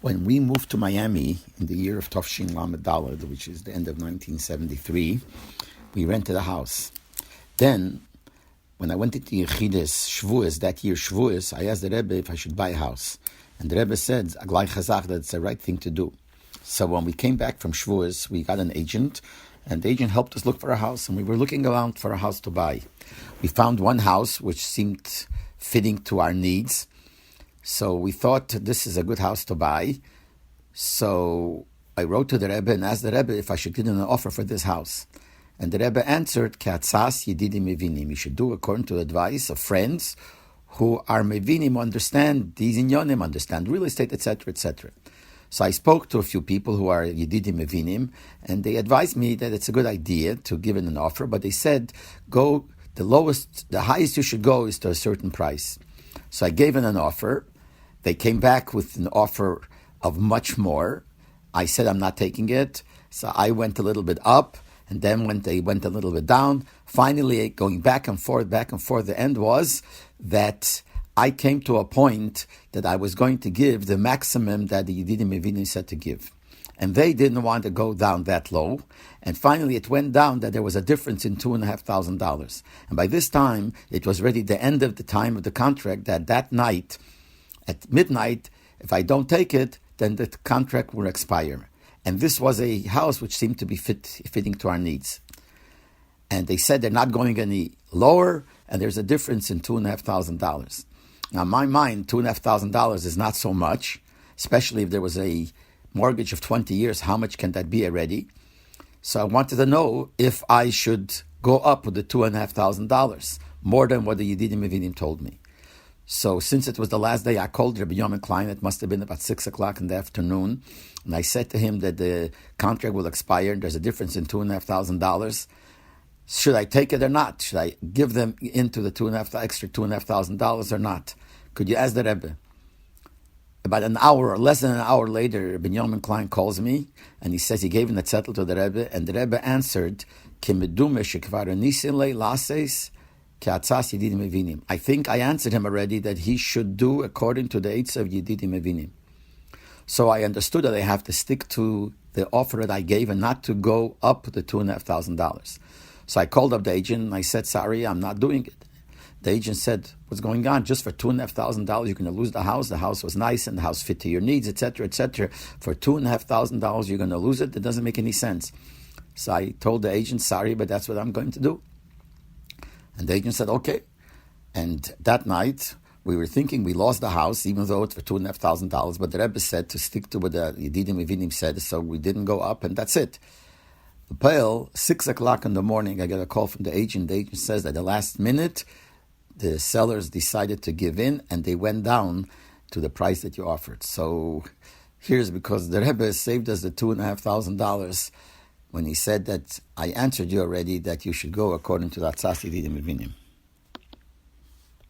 When we moved to Miami in the year of Tafshin Lamed Daled, which is the end of 1973, we rented a house. Then, when I went into Yechidus Shavuos, that year Shavuos, I asked the Rebbe if I should buy a house. And the Rebbe said, Aglai Chazach, that's the right thing to do. So when we came back from Shavuos, we got an agent, and the agent helped us look for a house, and we were looking around for a house to buy. We found one house which seemed fitting to our needs, so we thought this is a good house to buy. So I wrote to the Rebbe and asked the Rebbe if I should give him an offer for this house. And the Rebbe answered, Katzas Yedidim Mevinim. You should do according to the advice of friends who are Mevinim, understand these inyonim, understand real estate, etc., etc. So I spoke to a few people who are Yedidim Mevinim, and they advised me that it's a good idea to give it an offer, but they said, go, the highest you should go is to a certain price. So I gave it an offer. They came back with an offer of much more. I said, I'm not taking it. So I went a little bit up, and then when they went a little bit down, finally going back and forth, the end was that I came to a point that I was going to give the maximum that the Yedidim Mevinim said to give. And they didn't want to go down that low. And finally it went down that there was a difference in $2,500. And by this time, it was already the end of the time of the contract that night, at midnight, if I don't take it, then the contract will expire. And this was a house which seemed to be fitting to our needs. And they said they're not going any lower, and there's a difference in $2,500. Now, in my mind, $2,500 is not so much, especially if there was a mortgage of 20 years. How much can that be already? So I wanted to know if I should go up with the $2,500, more than what the Yedidim Mevinim told me. So since it was the last day, I called Rabbi Yomen Klein. It must have been about 6 o'clock in the afternoon. And I said to him that the contract will expire. There's a difference in $2,500. Should I take it or not? Should I give them into the extra $2,500 or not? Could you ask the Rebbe? About an hour or less than an hour later, Rabbi Yomen Klein calls me, and he says he gave an etzettel to the Rebbe, and the Rebbe answered, I think I answered him already that he should do according to the Eitz of Yedidim Mevinim. So I understood that I have to stick to the offer that I gave and not to go up the $2,500. So I called up the agent and I said, sorry, I'm not doing it. The agent said, what's going on? Just for $2,500, you're going to lose the house. The house was nice and the house fit to your needs, etc., etc. For $2,500, you're going to lose it. It doesn't make any sense. So I told the agent, sorry, but that's what I'm going to do. And the agent said, okay. And that night, we were thinking we lost the house, even though it's for $2,500. But the Rebbe said to stick to what the Yedidim Mevinim said, so we didn't go up, and that's it. The Pale, 6 o'clock in the morning, I get a call from the agent. The agent says at the last minute, the sellers decided to give in, and they went down to the price that you offered. So here's because the Rebbe saved us the $2,500 when he said that I answered you already that you should go according to that Tzas Yedidim Mevinim.